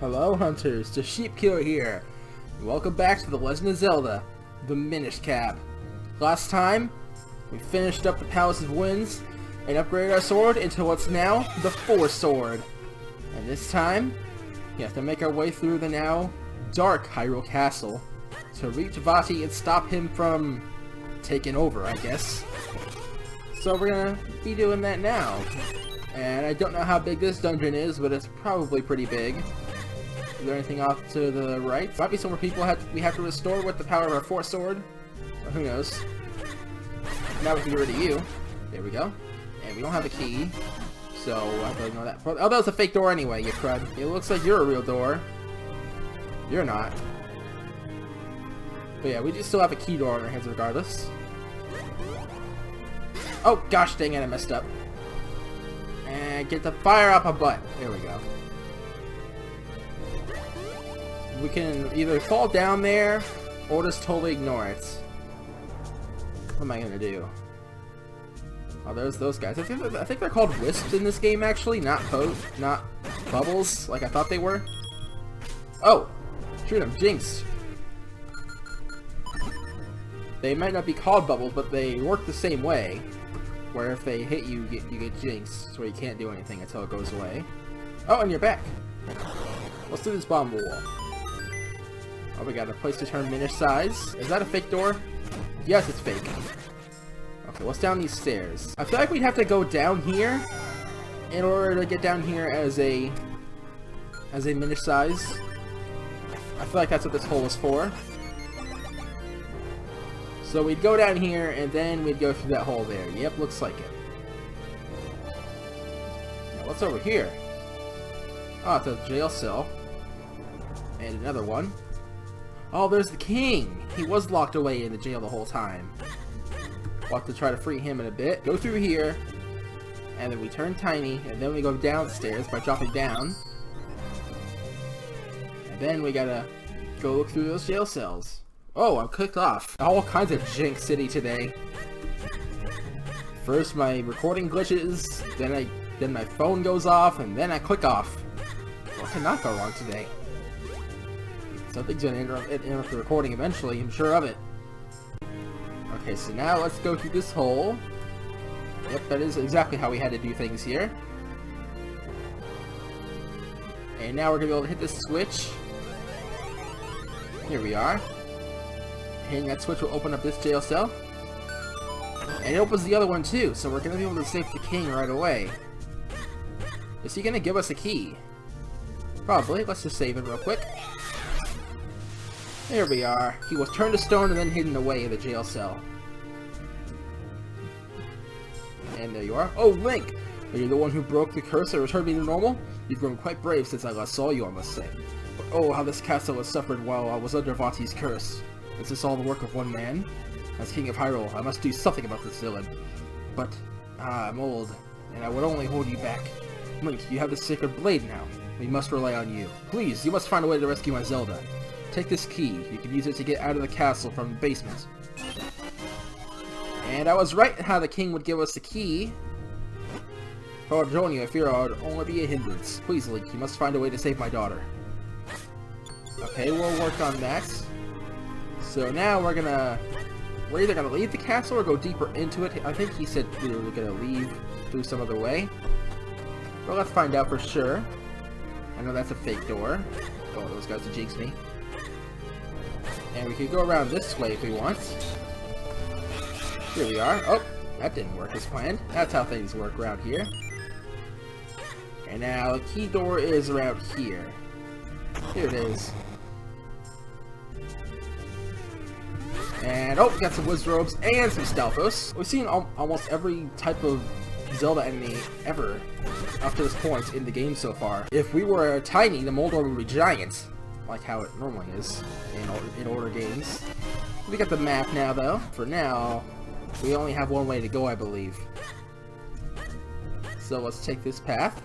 Hello hunters, the Sheep Killer here. Welcome back to The Legend of Zelda, the Minish cap. Last time, we finished up the Palace of Winds and upgraded our sword into what's now the Force Sword. And this time, we have to make our way through the now Dark Hyrule Castle to reach Vati and stop him from taking over, I guess. So we're gonna be doing that now. And I don't know how big this dungeon is, but it's probably pretty big. Is there anything off to the right? Might be somewhere we have to restore with the power of our Force Sword. Or who knows. Now we can get rid of you. There we go. And we don't have a key. So I have to ignore that. Oh, that was a fake door anyway, you crud. It looks like you're a real door. You're not. But yeah, we do still have a key door on our hands regardless. Oh gosh dang it, I messed up. And get the fire up a butt. There we go. We can either fall down there or just totally ignore it. What am I gonna do? Oh, there's those guys. I think they're called wisps in this game actually, not bubbles like I thought they were. Oh, shoot them, Jinx. They might not be called bubbles, but they work the same way. Where if they hit you, you get Jinx, so you can't do anything until it goes away. Oh, and you're back. Let's do this bomb wall. Oh, we got a place to turn Minish size. Is that a fake door? Yes, it's fake. Okay, what's down these stairs? I feel like we'd have to go down here in order to get down here as a Minish size. I feel like that's what this hole is for. So we'd go down here and then we'd go through that hole there. Yep, looks like it. Now what's over here? Oh, it's a jail cell. And another one. Oh, there's the king! He was locked away in the jail the whole time. We'll have to try to free him in a bit. Go through here, and then we turn tiny, and then we go downstairs by dropping down. And then we gotta go look through those jail cells. Oh, I'm clicked off. All kinds of Jinx City today. First my recording glitches, then my phone goes off, and then I click off. What cannot go wrong today? Something's gonna interrupt the recording eventually, I'm sure of it. Okay, so now let's go through this hole. Yep, that is exactly how we had to do things here. And now we're gonna be able to hit this switch. Here we are. Hitting that switch will open up this jail cell. And it opens the other one too, so we're gonna be able to save the king right away. Is he gonna give us a key? Probably. Let's just save it real quick. There we are. He was turned to stone and then hidden away in the jail cell. And there you are. Oh, Link! Are you the one who broke the curse and returned me to normal? You've grown quite brave since I last saw you, I must say. But oh, how this castle has suffered while I was under Vati's curse. Is this all the work of one man? As King of Hyrule, I must do something about this villain. But, I'm old, and I would only hold you back. Link, you have the sacred blade now. We must rely on you. Please, you must find a way to rescue my Zelda. Take this key. You can use it to get out of the castle from the basement. And I was right how the king would give us the key. If I were to join you, I fear I would only be a hindrance. Please, Link, you must find a way to save my daughter. Okay, we'll work on that. So now we're either gonna leave the castle or go deeper into it. I think he said we were gonna leave through some other way. Well, let's find out for sure. I know that's a fake door. Oh, those guys to jinx me. And we could go around this way if we want. Here we are. Oh, that didn't work as planned. That's how things work around here. And now the key door is around here. Here it is. And oh, we got some wizard robes and some Stalfos. We've seen almost every type of Zelda enemy ever up to this point in the game so far. If we were tiny, the Moldor would be giant. Like how it normally is in older games. We got the map now though. For now, we only have one way to go, I believe. So let's take this path.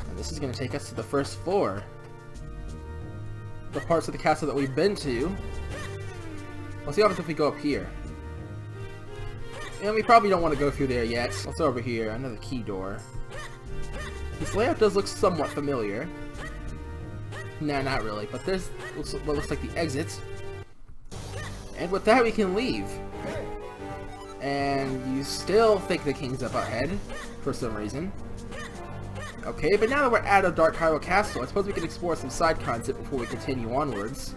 And this is going to take us to the first floor. The parts of the castle that we've been to. Let's see what happens if we go up here. And we probably don't want to go through there yet. What's over here? Another key door. This layout does look somewhat familiar. Nah, not really, but there's what looks like the exit. And with that, we can leave. And you still think the king's up ahead, for some reason. Okay, but now that we're out of Dark Hyrule Castle, I suppose we can explore some side content before we continue onwards.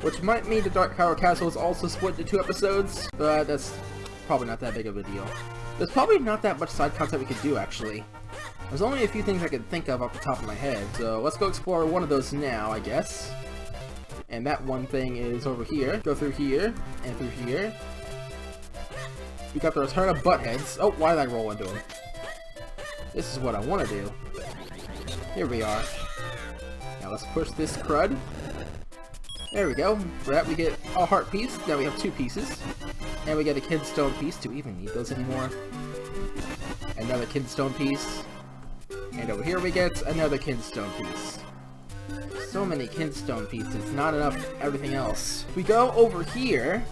Which might mean the Dark Hyrule Castle is also split into 2 episodes, but that's probably not that big of a deal. There's probably not that much side content we could do, actually. There's only a few things I can think of off the top of my head, so let's go explore one of those now, I guess. And that one thing is over here. Go through here, and through here. We got the Return of Buttheads. Oh, why did I roll into him? This is what I want to do. Here we are. Now let's push this crud. There we go. For that we get a heart piece. Now we have 2 pieces. And we get a Kidstone piece. Do we even need those anymore? Another Kidstone piece. And over here we get another Kidstone piece. So many Kidstone pieces. Not enough everything else. We go over here.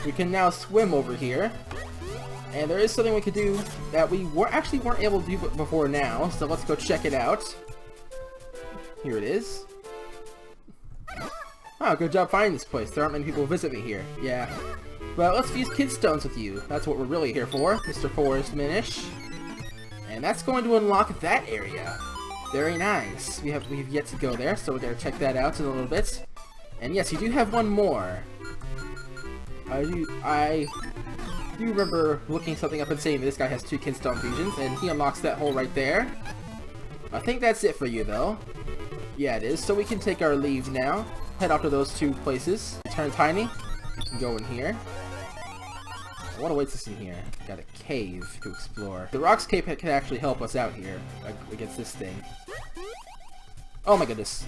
We can now swim over here. And there is something we could do that we actually weren't able to do before now. So let's go check it out. Here it is. Oh, good job finding this place. There aren't many people who visit me here. Yeah. But let's use Kidstones with you. That's what we're really here for, Mr. Forest Minish. And that's going to unlock that area. Very nice. We've yet to go there, so we're going to check that out in a little bit. And yes, you do have one more. I do remember looking something up and saying that this guy has 2 Kidstone fusions, and he unlocks that hole right there. I think that's it for you, though. Yeah, it is. So we can take our leave now. Head off to those 2 places. Turn tiny. We can go in here. What awaits us in here? Got a cave to explore. The Rocks Cave can actually help us out here against this thing. Oh my goodness.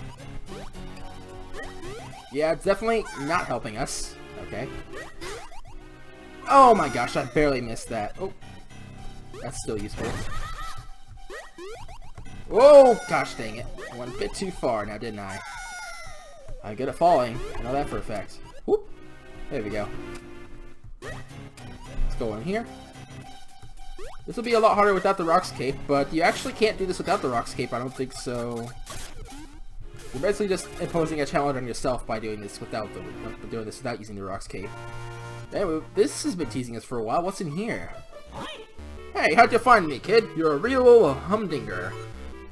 Yeah, it's definitely not helping us. Okay. Oh my gosh, I barely missed that. Oh, that's still useful. Oh, gosh dang it. I went a bit too far now, didn't I? I'm good at falling. I know that for a fact. Whoop. There we go. Let's go in here. This will be a lot harder without the Rocks Cape, but you actually can't do this without the Rocks Cape, I don't think so. You're basically just imposing a challenge on yourself by doing this without using the Rocks Cape. Anyway, this has been teasing us for a while. What's in here? Hey, how'd you find me, kid? You're a real humdinger.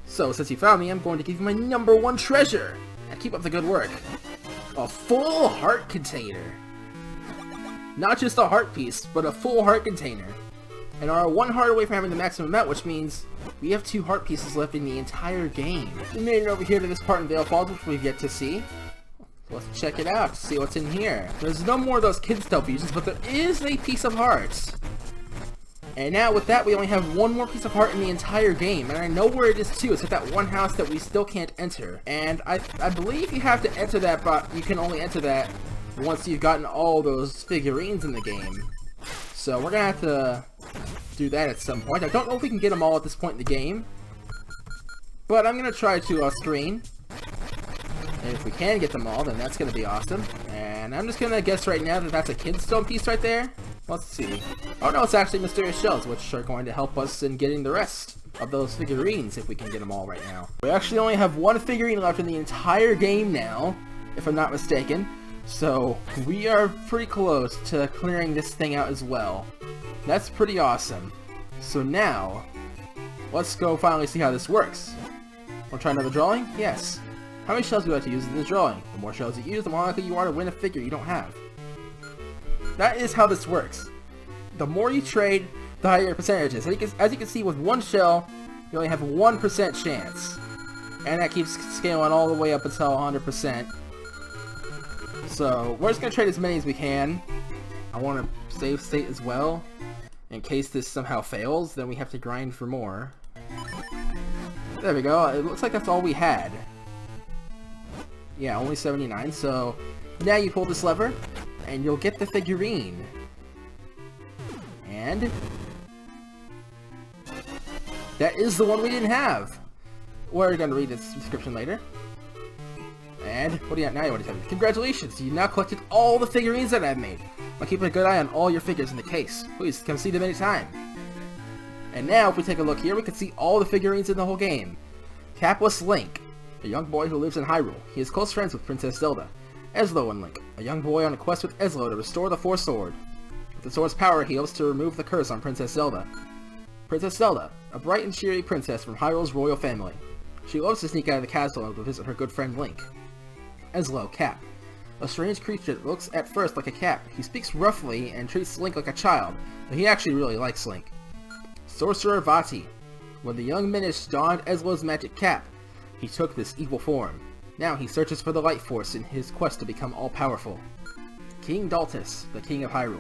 So, since you found me, I'm going to give you my #1 treasure. And keep up the good work. A full heart container. Not just a heart piece, but a full heart container. And are 1 heart away from having the maximum amount, which means we have 2 heart pieces left in the entire game. We made it over here to this part in Vale Falls, which we've yet to see. Let's check it out, see what's in here. There's no more of those Kidstone fusions, but there is a piece of heart. And now with that, we only have 1 more piece of heart in the entire game, and I know where it is too. It's at that one house that we still can't enter. And I believe you have to enter that, but you can only enter that once you've gotten all those figurines in the game. So we're gonna have to do that at some point. I don't know if we can get them all at this point in the game, but I'm gonna try to screen. And if we can get them all, then that's gonna be awesome. And I'm just gonna guess right now that that's a Kidstone piece right there. Let's see. Oh no, it's actually Mysterious Shells, which are going to help us in getting the rest of those figurines if we can get them all right now. We actually only have 1 figurine left in the entire game now, if I'm not mistaken. So we are pretty close to clearing this thing out as well. That's pretty awesome. So now, let's go finally see how this works. Wanna try another drawing? Yes. How many shells do you like to use in this drawing? The more shells you use, the more likely you are to win a figure you don't have. That is how this works. The more you trade, the higher your percentage is. As you can see, with 1 shell, you only have a 1% chance. And that keeps scaling all the way up until 100%. So, we're just going to trade as many as we can. I want to save state as well. In case this somehow fails, then we have to grind for more. There we go. It looks like that's all we had. Yeah, only 79. So, now you pull this lever, and you'll get the figurine. And that is the one we didn't have. We're going to read its description later. And what do you got now? You want to tell me? Congratulations! You now collected all the figurines that I've made. I'll keep a good eye on all your figures in the case. Please come see them anytime. And now, if we take a look here, we can see all the figurines in the whole game. Capless Link, a young boy who lives in Hyrule. He is close friends with Princess Zelda. Ezlo and Link, a young boy on a quest with Ezlo to restore the Four Sword. With the sword's power, he hopes to remove the curse on Princess Zelda. Princess Zelda, a bright and cheery princess from Hyrule's royal family. She loves to sneak out of the castle to visit her good friend Link. Ezlo, Cap, a strange creature that looks at first like a cat. He speaks roughly and treats Link like a child, but he actually really likes Link. Sorcerer Vati. When the young Minish donned Ezlo's magic cap, he took this evil form. Now he searches for the Light Force in his quest to become all-powerful. King Daltus, the King of Hyrule.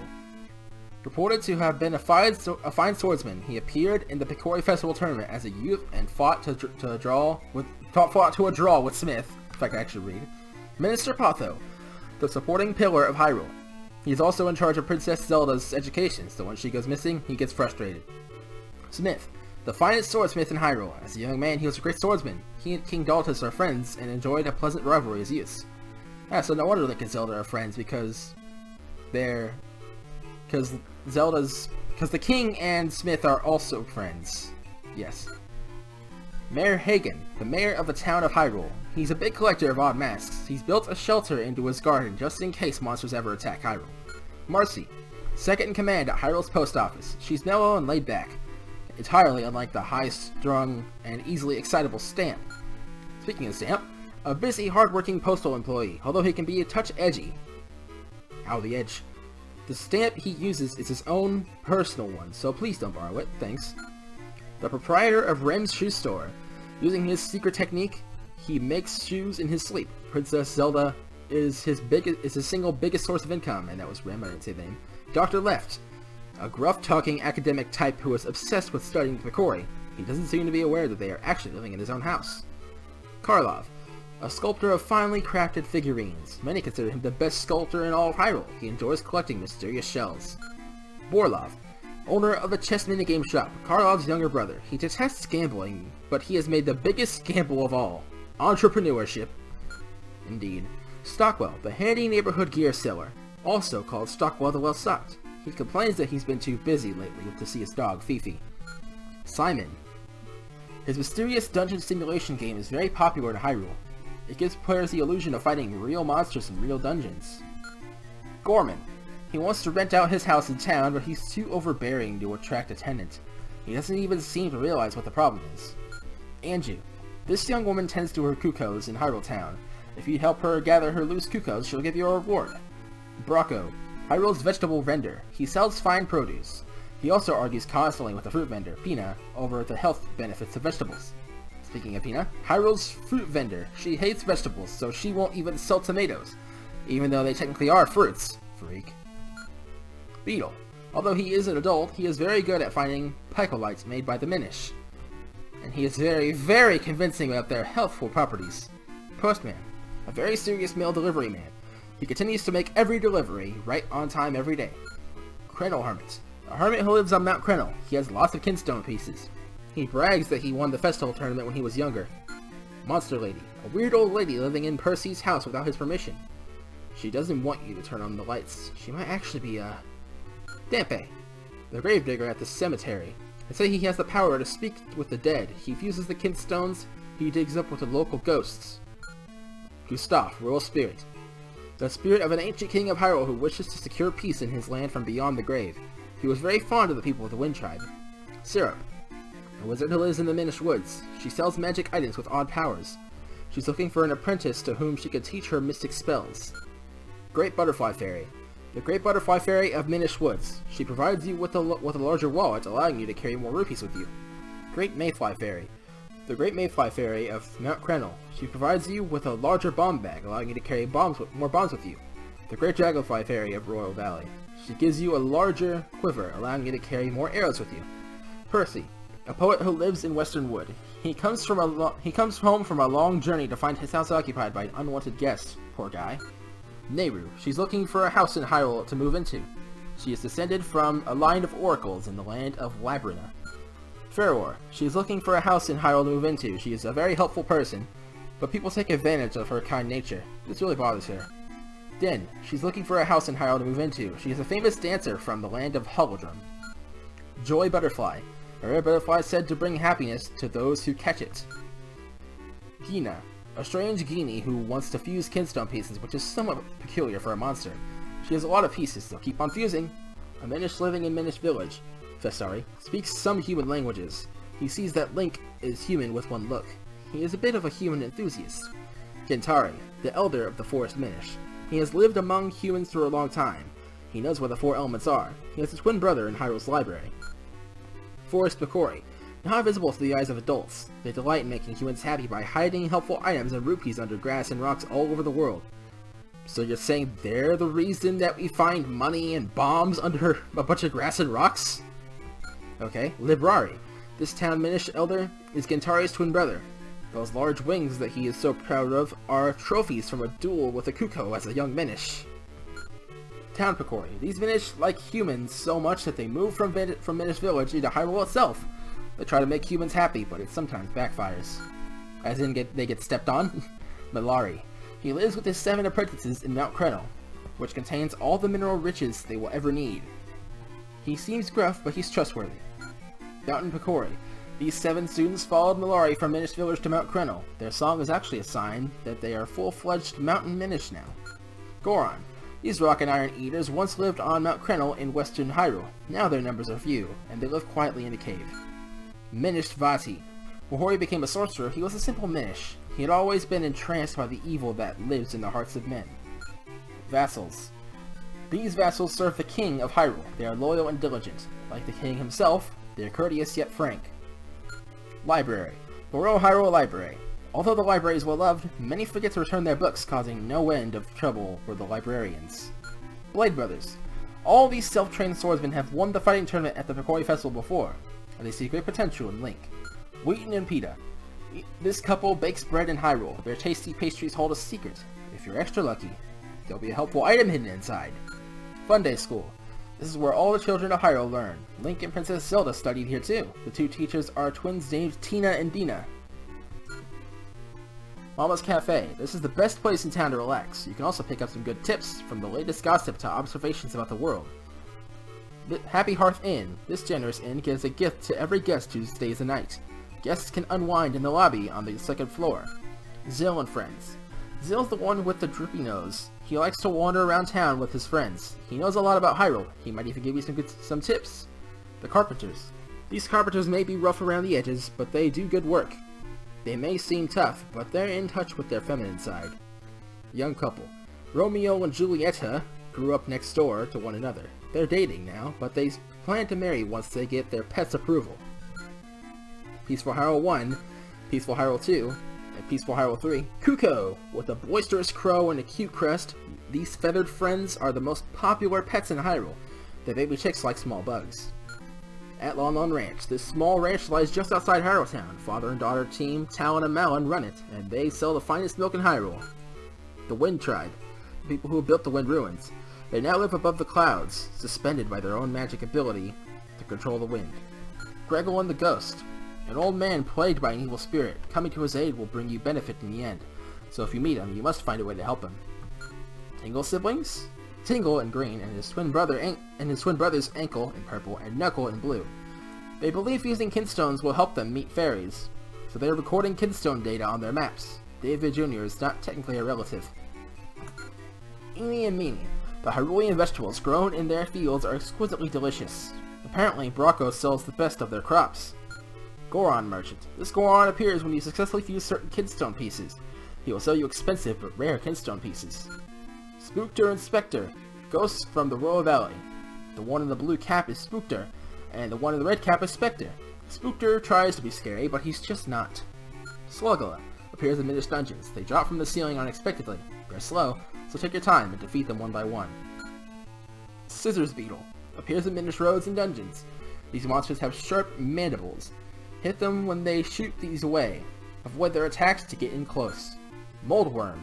Reported to have been a fine swordsman, he appeared in the Picori Festival tournament as a youth and fought to a draw with Smith, if I can actually read. Minister Potho, the supporting pillar of Hyrule. He is also in charge of Princess Zelda's education, so when she goes missing, he gets frustrated. Smith, the finest swordsmith in Hyrule. As a young man, he was a great swordsman. He and King Daltus are friends and enjoyed a pleasant rivalry as youths. So no wonder Link and Zelda are friends, because the King and Smith are also friends. Yes. Mayor Hagen, the mayor of the town of Hyrule. He's a big collector of odd masks. He's built a shelter into his garden just in case monsters ever attack Hyrule. Marcy, second in command at Hyrule's post office. She's mellow and laid back, entirely unlike the high-strung and easily excitable Stamp. Speaking of Stamp, a busy, hard-working postal employee, although he can be a touch edgy. Ow, the edge. The stamp he uses is his own personal one, so please don't borrow it, thanks. The proprietor of Rem's shoe store. Using his secret technique, he makes shoes in his sleep. Princess Zelda is his single biggest source of income, and that was Rem, I didn't say the name. Dr. Left, a gruff-talking academic type who is obsessed with studying Picori. He doesn't seem to be aware that they are actually living in his own house. Karlov, a sculptor of finely crafted figurines. Many consider him the best sculptor in all of Hyrule. He enjoys collecting mysterious shells. Borlov, owner of a chess minigame shop, Karlov's younger brother. He detests gambling, but he has made the biggest gamble of all. Entrepreneurship. Indeed. Stockwell, the handy neighborhood gear seller, also called Stockwell the Well-Stocked. He complains that he's been too busy lately to see his dog, Fifi. Simon. His mysterious dungeon simulation game is very popular in Hyrule. It gives players the illusion of fighting real monsters in real dungeons. Gorman. He wants to rent out his house in town, but he's too overbearing to attract a tenant. He doesn't even seem to realize what the problem is. Anju. This young woman tends to her cuckoos in Hyrule Town. If you help her gather her loose cuckoos, she'll give you a reward. Brocco, Hyrule's vegetable vendor. He sells fine produce. He also argues constantly with the fruit vendor, Pina, over the health benefits of vegetables. Speaking of Pina, Hyrule's fruit vendor. She hates vegetables, so she won't even sell tomatoes, even though they technically are fruits. Freak. Beetle. Although he is an adult, he is very good at finding picolites made by the Minish. And he is very, very convincing about their healthful properties. Postman. A very serious mail delivery man. He continues to make every delivery right on time every day. Krenel Hermit. A hermit who lives on Mount Krenel. He has lots of kinstone pieces. He brags that he won the festival tournament when he was younger. Monster Lady. A weird old lady living in Percy's house without his permission. She doesn't want you to turn on the lights. She might actually be Dampe, the gravedigger at the cemetery. They say he has the power to speak with the dead. He fuses the kinstones he digs up with the local ghosts. Gustav, Royal Spirit. The spirit of an ancient king of Hyrule who wishes to secure peace in his land from beyond the grave. He was very fond of the people of the Wind Tribe. Syrup. A wizard who lives in the Minish Woods. She sells magic items with odd powers. She's looking for an apprentice to whom she could teach her mystic spells. Great Butterfly Fairy. The Great Butterfly Fairy of Minish Woods. She provides you with a larger wallet, allowing you to carry more rupees with you. Great Mayfly Fairy. The Great Mayfly Fairy of Mount Krenel. She provides you with a larger bomb bag, allowing you to carry more bombs with you. The Great Dragonfly Fairy of Royal Valley. She gives you a larger quiver, allowing you to carry more arrows with you. Percy, a poet who lives in Western Wood. He comes home from a long journey to find his house occupied by an unwanted guest. Poor guy. Nehru. She's looking for a house in Hyrule to move into. She is descended from a line of oracles in the land of Labrina. Ferror. She's looking for a house in Hyrule to move into. She is a very helpful person, but people take advantage of her kind nature. This really bothers her. Din. She's looking for a house in Hyrule to move into. She is a famous dancer from the land of Holodrum. Joy Butterfly. A rare butterfly said to bring happiness to those who catch it. Pina. A strange Genie who wants to fuse kinstone pieces, which is somewhat peculiar for a monster. She has a lot of pieces, so keep on fusing. A Minish living in Minish Village, Festari, speaks some human languages. He sees that Link is human with one look. He is a bit of a human enthusiast. Gentari, the elder of the Forest Minish. He has lived among humans for a long time. He knows where the 4 elements are. He has a twin brother in Hyrule's library. Forest Picori, not visible to the eyes of adults. They delight in making humans happy by hiding helpful items and rupees under grass and rocks all over the world. So you're saying they're the reason that we find money and bombs under a bunch of grass and rocks? Okay, Librari. This town Minish elder is Gentari's twin brother. Those large wings that he is so proud of are trophies from a duel with a Kuko as a young Minish. Town Picori. These Minish like humans so much that they move from Minish Village into Hyrule itself. They try to make humans happy, but it sometimes backfires. As in, they get stepped on? Milari. He lives with his 7 apprentices in Mount Crenel, which contains all the mineral riches they will ever need. He seems gruff, but he's trustworthy. Mountain Picori. These 7 students followed Milari from Minish Village to Mount Crenel. Their song is actually a sign that they are full-fledged Mountain Minish now. Goron. These rock and iron eaters once lived on Mount Crenel in western Hyrule. Now their numbers are few, and they live quietly in a cave. Minish Vati. Before he became a sorcerer, he was a simple Minish. He had always been entranced by the evil that lives in the hearts of men. Vassals. These vassals serve the king of Hyrule. They are loyal and diligent. Like the king himself, they are courteous yet frank. Library. The Royal Hyrule Library. Although the library is well loved, many forget to return their books, causing no end of trouble for the librarians. Blade Brothers. All these self-trained swordsmen have won the fighting tournament at the Picori Festival before, and they see great potential in Link. Wheaton and Pita. This couple bakes bread in Hyrule. Their tasty pastries hold a secret. If you're extra lucky, there'll be a helpful item hidden inside. Fun Day School. This is where all the children of Hyrule learn. Link and Princess Zelda studied here too. The 2 teachers are twins named Tina and Dina. Mama's Cafe. This is the best place in town to relax. You can also pick up some good tips, from the latest gossip to observations about the world. Happy Hearth Inn. This generous inn gives a gift to every guest who stays the night. Guests can unwind in the lobby on the 2nd floor. Zill and Friends. Zill's the one with the droopy nose. He likes to wander around town with his friends. He knows a lot about Hyrule. He might even give you some tips. The Carpenters. These carpenters may be rough around the edges, but they do good work. They may seem tough, but they're in touch with their feminine side. Young couple. Romeo and Julieta grew up next door to one another. They're dating now, but they plan to marry once they get their pet's approval. Peaceful Hyrule 1, Peaceful Hyrule 2, and Peaceful Hyrule 3. Kuko! With a boisterous crow and a cute crest, these feathered friends are the most popular pets in Hyrule. Their baby chicks like small bugs. At Lon Lon Ranch. This small ranch lies just outside Hyrule Town. Father and daughter team Talon and Malon run it, and they sell the finest milk in Hyrule. The Wind Tribe. The people who built the Wind Ruins. They now live above the clouds, suspended by their own magic ability to control the wind. Gregor and the Ghost. An old man plagued by an evil spirit. Coming to his aid will bring you benefit in the end. So if you meet him, you must find a way to help him. Tingle siblings? Tingle in green, and his twin brothers Ankle in purple and Knuckle in blue. They believe using kinstones will help them meet fairies, so they are recording kinstone data on their maps. David Jr. is not technically a relative. Eeny and Meeny. The Hyrulean vegetables grown in their fields are exquisitely delicious. Apparently, Brocco sells the best of their crops. Goron Merchant. This Goron appears when you successfully fuse certain kinstone pieces. He will sell you expensive but rare kinstone pieces. Spookter and Spectre. Ghosts from the Royal Valley. The one in the blue cap is Spookter, and the one in the red cap is Spectre. Spookter tries to be scary, but he's just not. Slugula appears in Minish dungeons. They drop from the ceiling unexpectedly. They're slow, so take your time and defeat them one by one. Scissors Beetle appears in Minish roads and dungeons. These monsters have sharp mandibles. Hit them when they shoot these away. Avoid their attacks to get in close. Moldworm,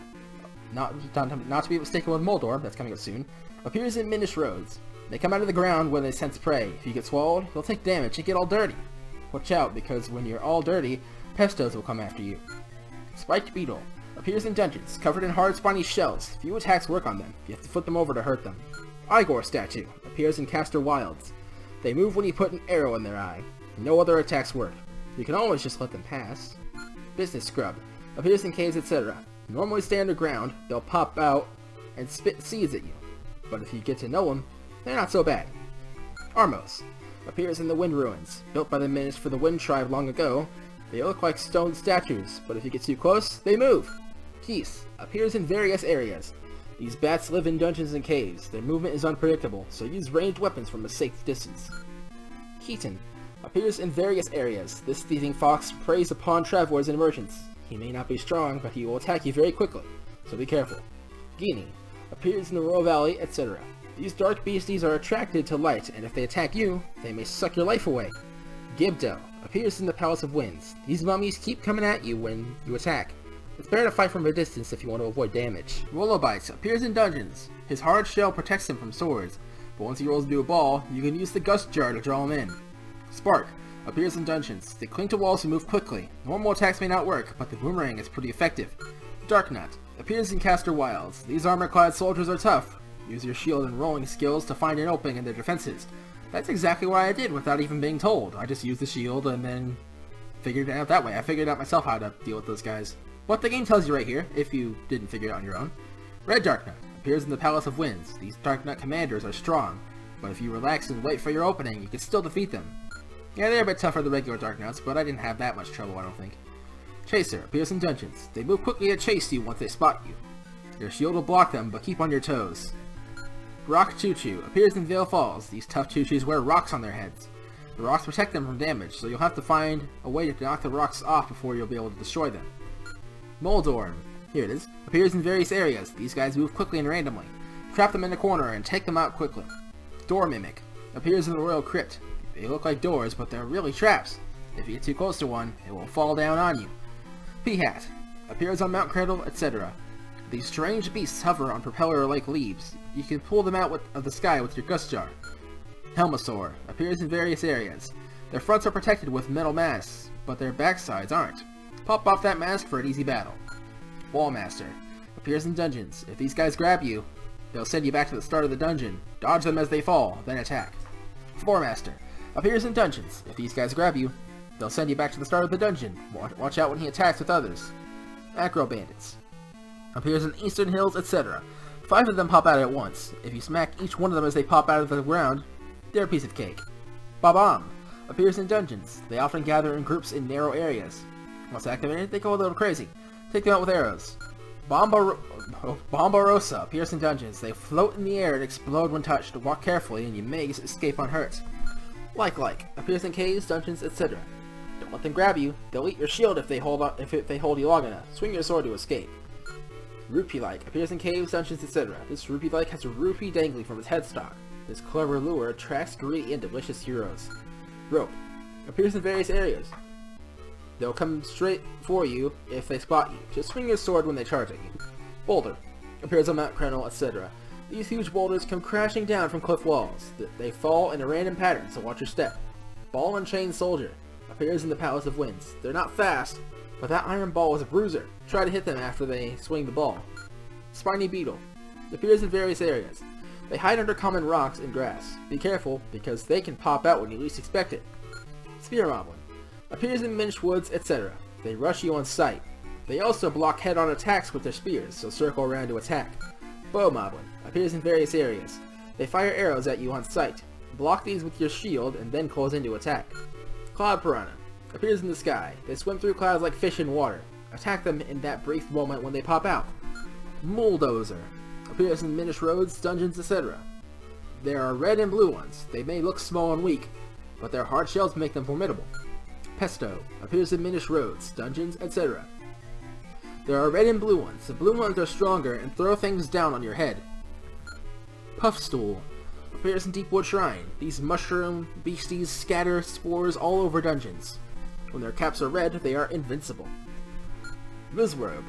not to be mistaken with Moldor, that's coming up soon, appears in Minish roads. They come out of the ground when they sense prey. If you get swallowed, you'll take damage and get all dirty. Watch out, because when you're all dirty, pestos will come after you. Spiked Beetle appears in dungeons, covered in hard spiny shells. Few attacks work on them. You have to flip them over to hurt them. Igor statue appears in Castor Wilds. They move when you put an arrow in their eye. No other attacks work. You can always just let them pass. Business Scrub appears in caves, etc. Normally stay underground, they'll pop out and spit seeds at you. But if you get to know them, they're not so bad. Armos appears in the Wind Ruins. Built by the Minish for the Wind Tribe long ago, they look like stone statues, but if you get too close, they move. Keese appears in various areas. These bats live in dungeons and caves. Their movement is unpredictable, so use ranged weapons from a safe distance. Keaton appears in various areas. This thieving fox preys upon travelers and merchants. He may not be strong, but he will attack you very quickly, so be careful. Genie appears in the Royal Valley, etc. These dark beasties are attracted to light, and if they attack you, they may suck your life away. Gibdo appears in the Palace of Winds. These mummies keep coming at you when you attack. It's better to fight from a distance if you want to avoid damage. Rollobites appears in dungeons. His hard shell protects him from swords, but once he rolls into a ball, you can use the Gust Jar to draw him in. Spark appears in dungeons. They cling to walls and move quickly. Normal attacks may not work, but the boomerang is pretty effective. Darknut appears in Caster Wilds. These armor-clad soldiers are tough. Use your shield and rolling skills to find an opening in their defenses. That's exactly what I did without even being told. I just used the shield and then figured it out that way. I figured out myself how to deal with those guys. What the game tells you right here, if you didn't figure it out on your own. Red Darknut appears in the Palace of Winds. These Darknut commanders are strong, but if you relax and wait for your opening, you can still defeat them. Yeah, they're a bit tougher than regular Darknuts, but I didn't have that much trouble, I don't think. Chaser appears in dungeons. They move quickly to chase you once they spot you. Your shield will block them, but keep on your toes. Rock Choo-Choo appears in Vale Falls. These tough Choo-Choos wear rocks on their heads. The rocks protect them from damage, so you'll have to find a way to knock the rocks off before you'll be able to destroy them. Moldorm, here it is, appears in various areas. These guys move quickly and randomly. Trap them in a corner and take them out quickly. Door Mimic appears in the Royal Crypt. They look like doors, but they're really traps. If you get too close to one, it will fall down on you. Peahat appears on Mount Cradle, etc. These strange beasts hover on propeller-like leaves. You can pull them out of the sky with your Gust Jar. Helmasaur appears in various areas. Their fronts are protected with metal masks, but their backsides aren't. Pop off that mask for an easy battle. Wallmaster appears in dungeons. If these guys grab you, they'll send you back to the start of the dungeon. Dodge them as they fall, then attack. Floormaster appears in dungeons. If these guys grab you, they'll send you back to the start of the dungeon. Watch out when he attacks with others. Acro Bandits appears in Eastern Hills, etc. 5 of them pop out at once. If you smack each one of them as they pop out of the ground, they're a piece of cake. Babam appears in dungeons. They often gather in groups in narrow areas. Once activated, they go a little crazy. Take them out with arrows. Bombarosa appears in dungeons. They float in the air and explode when touched. Walk carefully and you may escape unhurt. Like appears in caves, dungeons, etc. Don't let them grab you. They'll eat your shield if they hold you long enough. Swing your sword to escape. Rupee-like appears in caves, dungeons, etc. This Rupee-like has a rupee dangling from its headstock. This clever lure attracts greedy and delicious heroes. Rope appears in various areas. They'll come straight for you if they spot you. Just swing your sword when they charge at you. Boulder appears on Mount Crenel, etc. These huge boulders come crashing down from cliff walls. They fall in a random pattern, so watch your step. Ball and Chain Soldier appears in the Palace of Winds. They're not fast, but that iron ball is a bruiser. Try to hit them after they swing the ball. Spiny Beetle appears in various areas. They hide under common rocks and grass. Be careful, because they can pop out when you least expect it. Spear Moblin appears in Minish Woods, etc. They rush you on sight. They also block head-on attacks with their spears, so circle around to attack. Bow Moblin appears in various areas. They fire arrows at you on sight. Block these with your shield and then close in to attack. Cloud Piranha appears in the sky. They swim through clouds like fish in water. Attack them in that brief moment when they pop out. Mulldozer appears in Minish Roads, dungeons, etc. There are red and blue ones. They may look small and weak, but their hard shells make them formidable. Pesto appears in Minish Roads, dungeons, etc. There are red and blue ones. The blue ones are stronger and throw things down on your head. Puffstool appears in Deepwood Shrine. These mushroom beasties scatter spores all over dungeons. When their caps are red, they are invincible. Vizrobe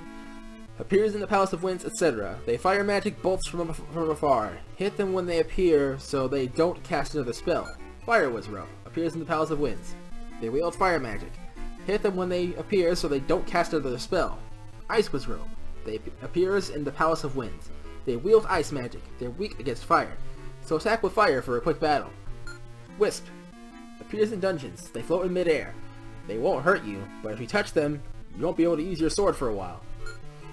appears in the Palace of Winds, etc. They fire magic bolts from afar. Hit them when they appear so they don't cast another spell. Fire Wizrobe appears in the Palace of Winds. They wield fire magic. Hit them when they appear so they don't cast another spell. Ice Wizrobe. They appears in the Palace of Winds. They wield ice magic. They're weak against fire, so attack with fire for a quick battle. Wisp appears in dungeons. They float in midair. They won't hurt you, but if you touch them, You won't be able to use your sword for a while.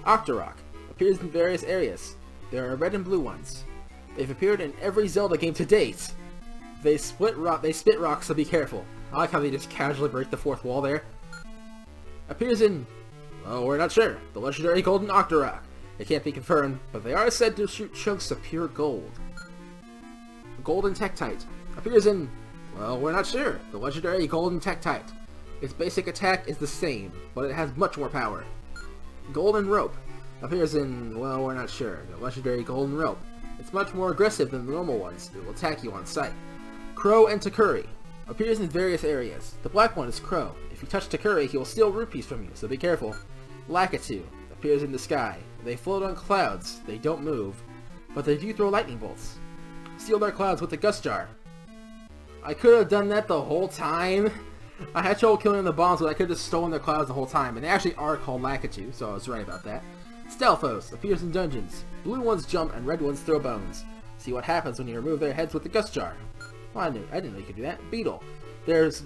Octorok appears in various areas. There are red and blue ones. They've appeared in every Zelda game to date. They spit rocks, so be careful. I like how they just casually break the fourth wall there. Appears in, well, we're not sure, the legendary Golden Octorok. It can't be confirmed, but they are said to shoot chunks of pure gold. Golden Tektite appears in, well, we're not sure, the legendary Golden Tektite. Its basic attack is the same, but it has much more power. Golden Rope appears in, well, we're not sure, the legendary Golden Rope. It's much more aggressive than the normal ones. It will attack you on sight. Crow and Takuri appears in various areas. The black one is Crow. If you touch Takuri, he will steal rupees from you, so be careful. Lakitu appears in the sky. They float on clouds. They don't move, but they do throw lightning bolts. Steal their clouds with the Gust Jar. I could have done that the whole time. I had trouble killing the bombs, but I could have just stolen their clouds the whole time, and they actually are called Lakitu, so I was right about that. Stelphos appears in dungeons. Blue ones jump and red ones throw bones. See what happens when you remove their heads with the Gust Jar. Well, I didn't know you could do that. Beetle.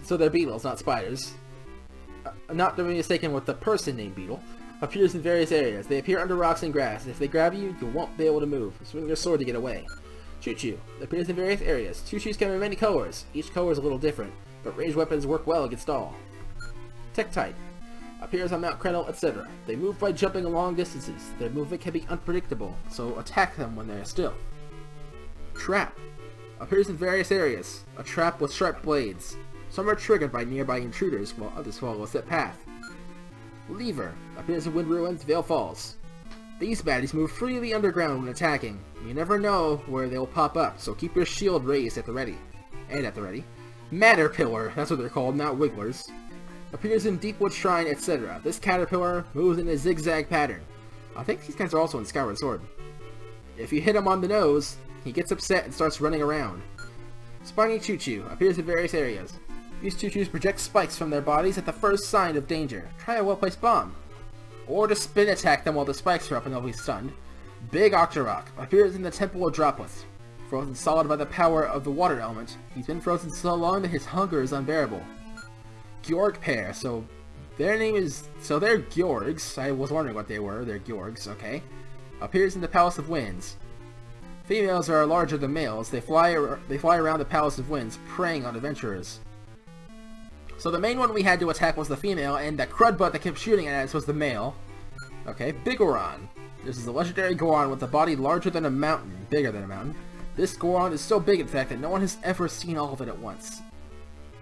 So they're beetles, not spiders. Not to be mistaken with the person named Beetle. Appears in various areas. They appear under rocks and grass. If they grab you, you won't be able to move. Swing your sword to get away. Choo-Choo appears in various areas. Choo-Choos come in many colors. Each color is a little different, but ranged weapons work well against all. Tektite appears on Mount Krenel, etc. They move by jumping long distances. Their movement can be unpredictable, so attack them when they are still. Trap appears in various areas. A trap with sharp blades. Some are triggered by nearby intruders, while others follow a set path. Lever appears in Wind Ruins, Vale Falls. These baddies move freely underground when attacking. You never know where they'll pop up, so keep your shield raised at the ready. Matter Pillar, that's what they're called, not Wigglers. Appears in Deepwood Shrine, etc. This caterpillar moves in a zigzag pattern. I think these guys are also in Skyward Sword. If you hit him on the nose, he gets upset and starts running around. Spiny Choo-Choo appears in various areas. These Choo-Choos project spikes from their bodies at the first sign of danger. Try a well-placed bomb. Or to spin attack them while the spikes are up and they'll be stunned. Big Octorok appears in the Temple of Droplets. Frozen solid by the power of the water element, he's been frozen so long that his hunger is unbearable. Georg pair, they're Georgs. I was wondering what they were. They're Georgs, okay. Appears in the Palace of Winds. Females are larger than males. They fly around the Palace of Winds, preying on adventurers. So the main one we had to attack was the female, and the crud butt that kept shooting at us was the male. Okay, Bigoron. This is a legendary Goron with a body larger than a mountain, bigger than a mountain. This Goron is so big, in fact, that no one has ever seen all of it at once.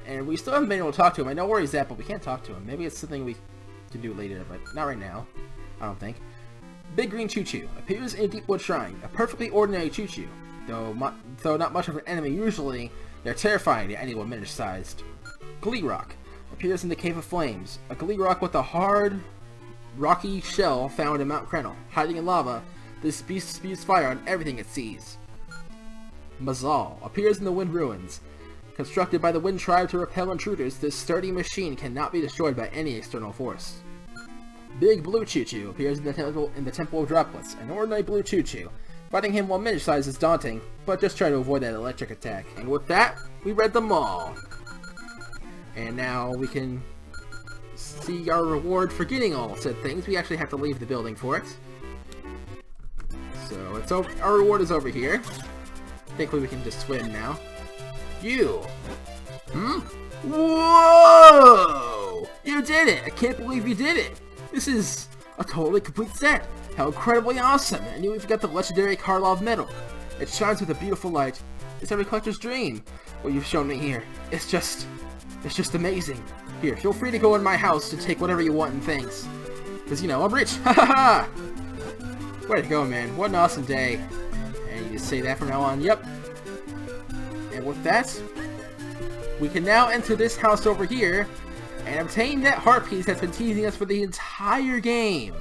And we still haven't been able to talk to him. I know where he's at, but we can't talk to him. Maybe it's something we can do later, but not right now. I don't think. Big Green Choo-Choo appears in Deepwood Shrine. A perfectly ordinary Choo-Choo. Though not much of an enemy usually, they're terrifying to anyone Minish-sized. Glee Rock appears in the Cave of Flames. A Glee Rock with a hard, rocky shell found in Mount Krenel. Hiding in lava, this beast spews fire on everything it sees. Mazal appears in the Wind Ruins. Constructed by the Wind Tribe to repel intruders, this sturdy machine cannot be destroyed by any external force. Big Blue Choo-Choo appears in the Temple of Droplets. An ordinary Blue Choo-Choo. Fighting him while Minish size is daunting, but just try to avoid that electric attack. And with that, we read them all. And now we can see our reward for getting all said things. We actually have to leave the building for it. So it's over. Our reward is over here. Thankfully we can just swim now. You! Whoa! You did it! I can't believe you did it! This is a totally complete set! How incredibly awesome! And you even got the legendary Karlov medal. It shines with a beautiful light. It's every collector's dream. What you've shown me here. It's just amazing. Here, feel free to go in my house to take whatever you want and things. Because, you know, I'm rich! Ha ha ha! Way to go, man. What an awesome day. And you just say that from now on. Yep. And with that, we can now enter this house over here and obtain that heart piece that's been teasing us for the entire game.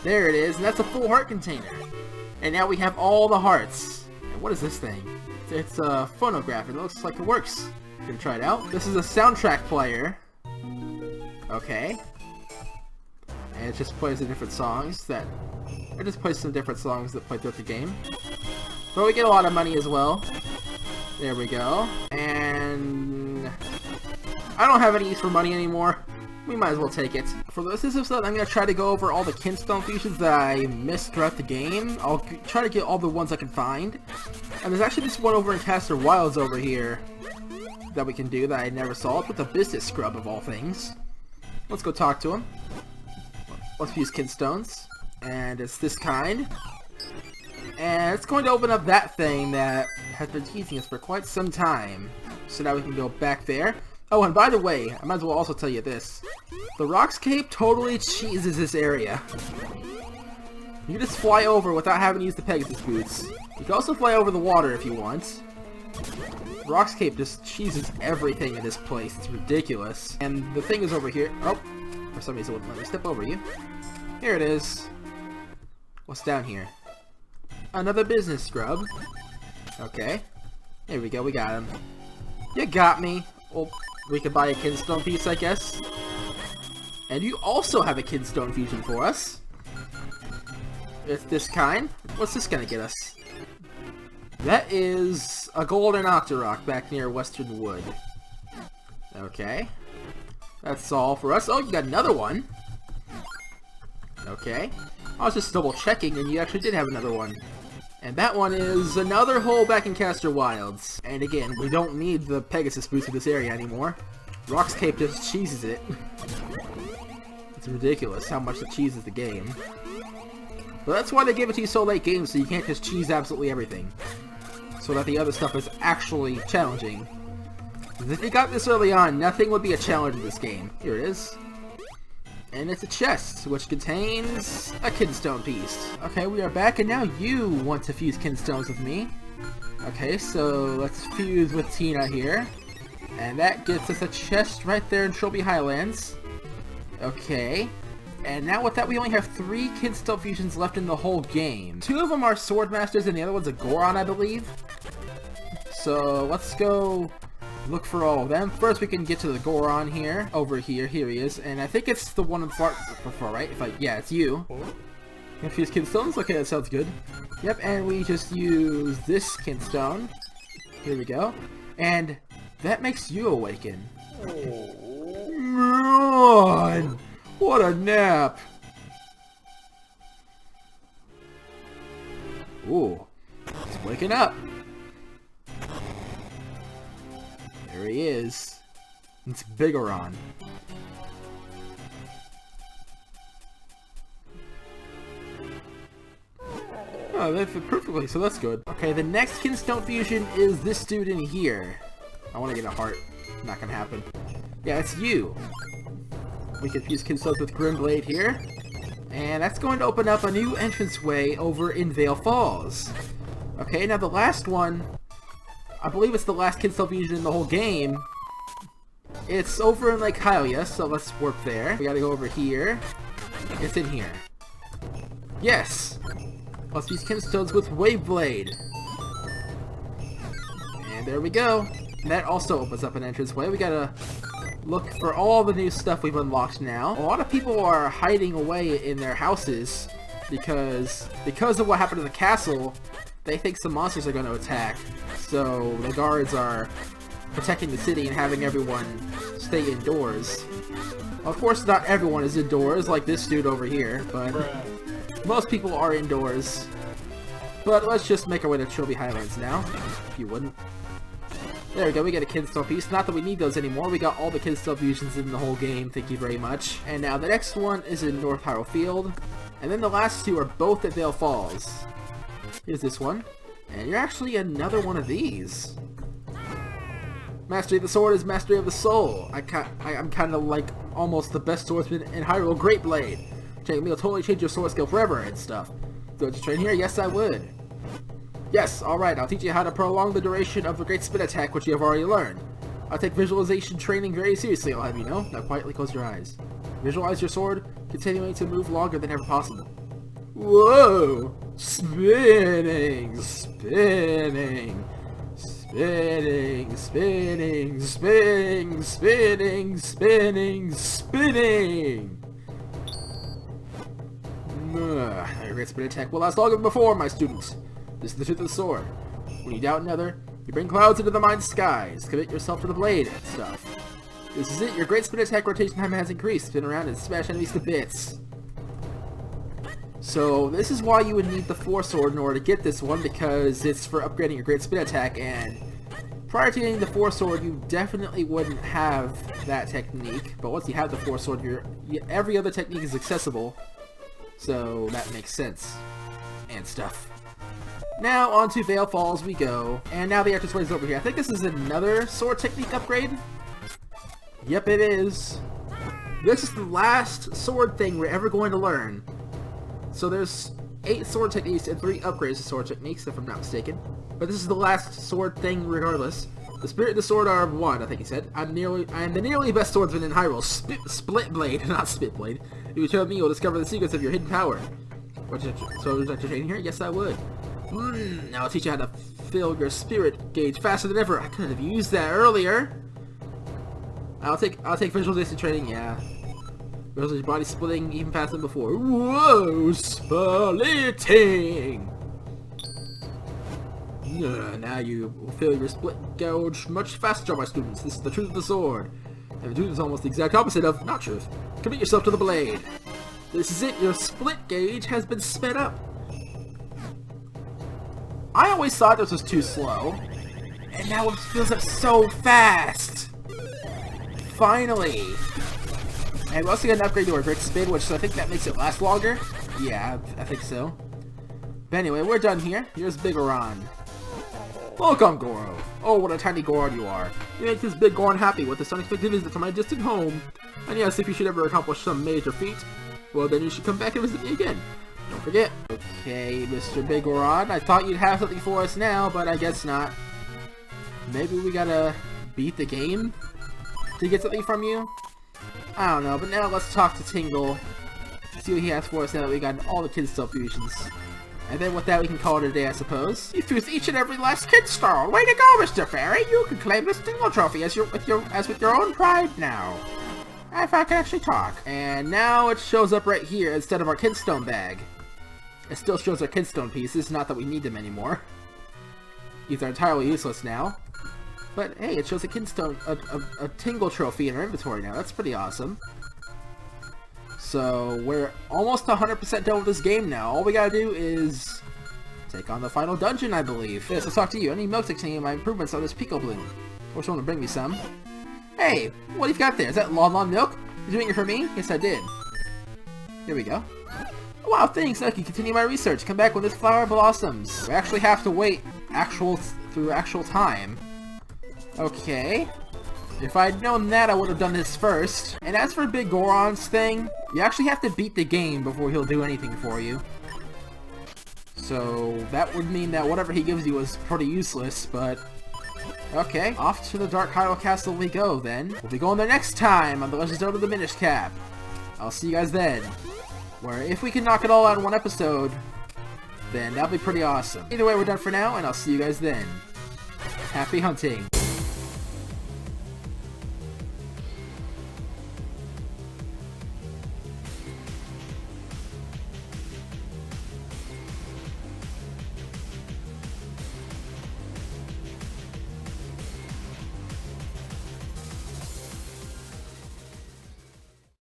There it is, and that's a full heart container. And now we have all the hearts. And what is this thing? It's a phonograph. It looks like it works. You can try it out. This is a soundtrack player. Okay. And it just plays the different songs that... It just plays some different songs that play throughout the game. But we get a lot of money as well. There we go. And... I don't have any use for money anymore. we might as well take it. For this episode, I'm going to try to go over all the Kinstone fusions that I missed throughout the game. I'll try to get all the ones I can find. And there's actually this one over in Castle Wilds over here that we can do that I never saw. It's with a business scrub of all things. Let's go talk to him. Let's use Kinstones. And it's this kind. And it's going to open up that thing that has been teasing us for quite some time. So now we can go back there. Oh, and by the way, I might as well also tell you this. The Rockscape totally cheeses this area. You can just fly over without having to use the Pegasus boots. You can also fly over the water if you want. Rockscape just cheeses everything in this place. It's ridiculous. And the thing is over here. Oh, for some reason it wouldn't let me step over you. Here it is. What's down here? Another business scrub. Okay. Here we go, we got him. You got me. Well, we could buy a Kinstone piece, I guess. And you also have a Kinstone fusion for us. It's this kind. What's this gonna get us? That is a golden Octorok back near Western Wood. Okay. That's all for us. Oh, you got another one. Okay. I was just double checking and you actually did have another one. And that one is another hole back in Castor Wilds. And again, we don't need the Pegasus boots in this area anymore. Rockscape just cheeses it. It's ridiculous how much it cheeses the game. But that's why they give it to you so late game, so you can't just cheese absolutely everything. So that the other stuff is actually challenging. If you got this early on, nothing would be a challenge in this game. Here it is. And it's a chest, which contains a Kinstone piece. Okay, we are back, and now you want to fuse Kinstones with me. Okay, so let's fuse with Tina here. And that gets us a chest right there in Trophy Highlands. Okay. And now with that, we only have 3 Kinstone fusions left in the whole game. 2 of them are Swordmasters, and the other one's a Goron, I believe. So let's go look for all of them. First, we can get to the Goron here. Over here. Here he is. And I think it's the one on the far right? Yeah, it's you. Infused Kinstones? Okay, that sounds good. Yep, and we just use this Kinstone. Here we go. And that makes you awaken. Man, what a nap! Ooh, he's waking up. There he is. It's Bigoron. Oh, they fit perfectly, so that's good. Okay, the next Kinstone fusion is this dude in here. I want to get a heart. Not gonna happen. Yeah, it's you. We can fuse Kinstones with Grimblade here. And that's going to open up a new entranceway over in Vale Falls. Okay, now the last one, I believe it's the last Kinstone fusion in the whole game. It's over in Lake Hylia, so let's warp there. We gotta go over here. It's in here. Yes! Let's use Kinstones with Waveblade. And there we go. And that also opens up an entranceway. We gotta look for all the new stuff we've unlocked now. A lot of people are hiding away in their houses because of what happened to the castle. They think some monsters are going to attack. So the guards are protecting the city and having everyone stay indoors. Of course, not everyone is indoors, like this dude over here, but most people are indoors. But let's just make our way to Trophy Highlands now, if you wouldn't. There we go, we get a Kinstone piece. Not that we need those anymore, we got all the Kinstone fusions in the whole game, thank you very much. And now the next one is in North Hyrule Field. And then the last 2 are both at Vale Falls. Here's this one. And you're actually another one of these. Mastery of the Sword is Mastery of the Soul. I'm kind of like almost the best swordsman in Hyrule. Great Blade. Training me will totally change your sword skill forever and stuff. Do I just train here? Yes, I would. Yes, alright, I'll teach you how to prolong the duration of the Great Spin Attack, which you have already learned. I'll take visualization training very seriously, I'll have you know. Now quietly close your eyes. Visualize your sword, continuing to move longer than ever possible. Whoa! Spinning! Spinning! Spinning! Spinning! Spinning! Spinning! Spinning! Spinning! Your Great Spin Attack will last longer than before, my students. This is the truth of the sword. When you doubt another, you bring clouds into the mind's skies. Commit yourself to the blade and stuff. This is it. Your great spin attack rotation time has increased. Spin around and smash enemies to bits. So this is why you would need the 4 sword in order to get this one, because it's for upgrading your great spin attack, and prior to getting the 4 sword you definitely wouldn't have that technique, but once you have the 4 sword every other technique is accessible, so that makes sense and stuff. Now on to Veil Falls we go, and now the Actress Way is over here. I think this is another sword technique upgrade. Yep, it is. This is the last sword thing we're ever going to learn. So there's 8 sword techniques and 3 upgrades to sword techniques, if I'm not mistaken. But this is the last sword thing regardless. The spirit and the sword are 1, I think he said. I am the nearly best swordsman in Hyrule. Split blade, not spit blade. If you show me, you'll discover the secrets of your hidden power. So would you like to train here? Yes, I would. Now I'll teach you how to fill your spirit gauge faster than ever. I couldn't have used that earlier. I'll take visual distance training, yeah. Visual your body splitting even faster than before. Whoa, splitting! Now you will fill your split gauge much faster, my students. This is the truth of the sword. And the truth is almost the exact opposite of not truth. Commit yourself to the blade. This is it. Your split gauge has been sped up. I always thought this was too slow, and now it fills up so fast. Finally! And we also got an upgrade to our Great Spin, which I think that makes it last longer. Yeah, I think so. But anyway, we're done here. Here's Figurine. Welcome, Goro. Oh, what a tiny Goron you are. You make this big Goron happy with this unexpected visit to my distant home. And yes, if you should ever accomplish some major feat, well then you should come back and visit me again. Don't forget. Okay, Mr. Big Goron, I thought you'd have something for us now, but I guess not. Maybe we gotta beat the game to get something from you? I don't know, but now let's talk to Tingle. See what he has for us now that we got all the Kid Stone fusions. And then with that we can call it a day, I suppose. You fused each and every last Kid Stone! Way to go, Mr. Fairy! You can claim this Tingle trophy as with your own pride now. If I can actually talk. And now it shows up right here instead of our Kidstone bag. It still shows our Kidstone pieces, not that we need them anymore. These are entirely useless now. But hey, it shows a Kidstone, a Tingle trophy in our inventory now. That's pretty awesome. So we're almost 100% done with this game now. All we gotta do is take on the final dungeon, I believe. Yes, let's talk to you. I need milk to continue my improvements on this Pico Bloom. Or someone to bring me some. Hey, what have you got there? Is that Lon Lon milk? You doing it for me? Yes, I did. Here we go. Wow, thanks. I can continue my research. Come back when this flower blossoms. We actually have to wait through actual time. Okay. If I'd known that, I would have done this first. And as for Big Goron's thing, you actually have to beat the game before he'll do anything for you. So that would mean that whatever he gives you is pretty useless, but okay, off to the Dark Hyrule Castle we go then. We'll be going there next time on the Legend of Zelda: The Minish Cap. I'll see you guys then. Where if we can knock it all out in one episode, then that'll be pretty awesome. Either way, we're done for now, and I'll see you guys then. Happy hunting!